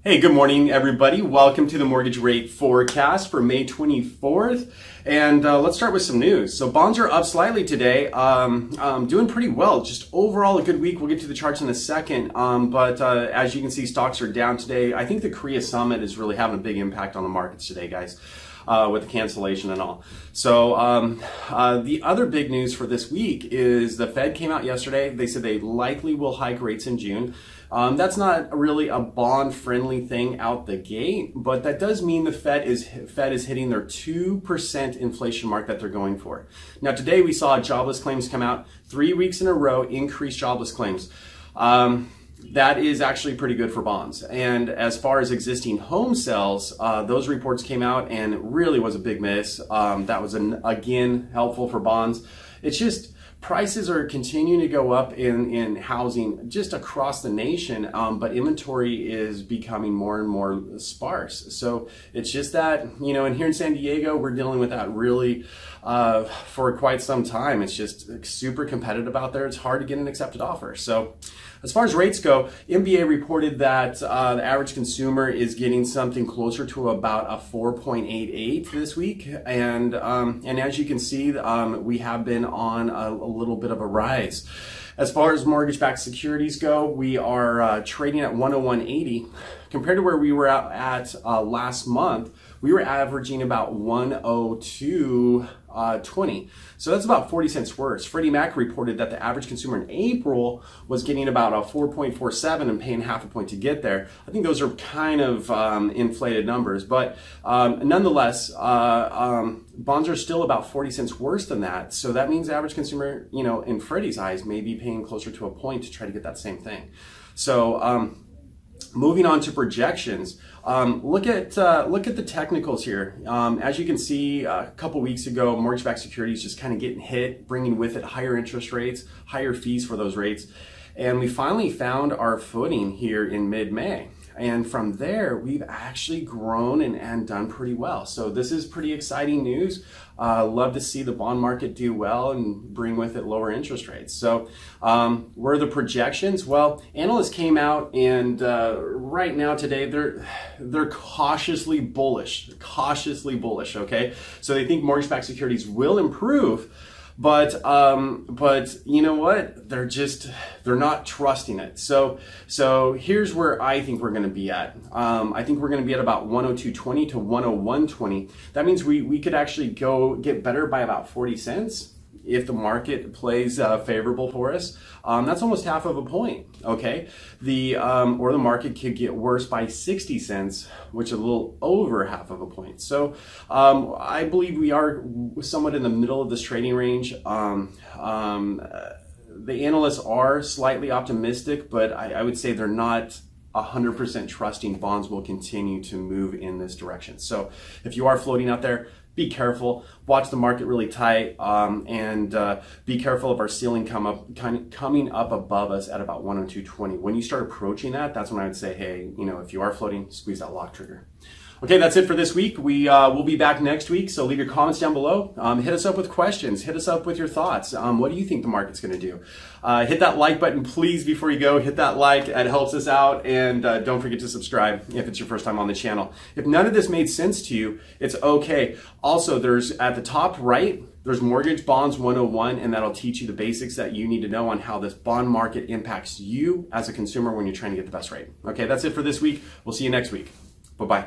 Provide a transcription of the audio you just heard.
Hey, good morning, everybody. Welcome to the mortgage rate forecast for May 24th. And let's start with some news. So bonds are up slightly today, doing pretty well. Just overall a good week. We'll get to the charts in a second. But as you can see, stocks are down today. I think the Criss summit is really having a big impact on the markets today, guys. With the cancellation and all. So the other big news for this week is the Fed came out yesterday. They said they likely will hike rates in June. That's not really a bond-friendly thing out the gate, but that does mean the Fed is hitting their 2% inflation mark that they're going for. Now today we saw jobless claims come out 3 weeks in a row, increased jobless claims. That is actually pretty good for bonds. And as far as existing home sales, those reports came out and it really was a big miss. That was, again, helpful for bonds. It's just prices are continuing to go up in housing just across the nation, but inventory is becoming more and more sparse. So it's just that, and here in San Diego, we're dealing with that really for quite some time. It's just super competitive out there. It's hard to get an accepted offer. So as far as rates go, MBA reported that the average consumer is getting something closer to about a 4.88 this week. And as you can see, we have been on a little bit of a rise. As far as mortgage-backed securities go, we are trading at 101.80 compared to where we were at last month. We were averaging about 102.20. So that's about 40 cents worse. Freddie Mac reported that the average consumer in April was getting about a 4.47 and paying half a point to get there. I think those are kind of inflated numbers, but nonetheless, bonds are still about 40 cents worse than that. So that means the average consumer, in Freddie's eyes, may be paying closer to a point to try to get that same thing. So moving on to projections, look at the technicals here. As you can see, a couple weeks ago, mortgage-backed securities just kind of getting hit, bringing with it higher interest rates, higher fees for those rates. And we finally found our footing here in mid-May. And from there, we've actually grown and done pretty well. So this is pretty exciting news. Love to see the bond market do well and bring with it lower interest rates. So where are the projections? Well, analysts came out and right now today, they're cautiously bullish, okay? So they think mortgage-backed securities will improve. But you know what? They're not trusting it. So here's where I think we're going to be at. I think we're going to be at about 102.20 to 101.20. That means we could actually go get better by about 40 cents if the market plays favorable for us. That's almost half of a point. Okay, or the market could get worse by 60 cents, which is a little over half of a point. So I believe we are somewhat in the middle of this trading range. The analysts are slightly optimistic, but I would say they're not 100% trusting bonds will continue to move in this direction. So if you are floating out there, be careful, watch the market really tight, and be careful of our ceiling coming up above us at about 102.20. When you start approaching that, that's when I would say, hey, if you are floating, squeeze that lock trigger. Okay, that's it for this week. We will be back next week, so leave your comments down below. Hit us up with questions. Hit us up with your thoughts. What do you think the market's going to do? Hit that like button, please, before you go. Hit that like. It helps us out. And don't forget to subscribe if it's your first time on the channel. If none of this made sense to you, it's okay. Also, there's at the top right, there's Mortgage Bonds 101, and that'll teach you the basics that you need to know on how this bond market impacts you as a consumer when you're trying to get the best rate. Okay, that's it for this week. We'll see you next week. Bye-bye.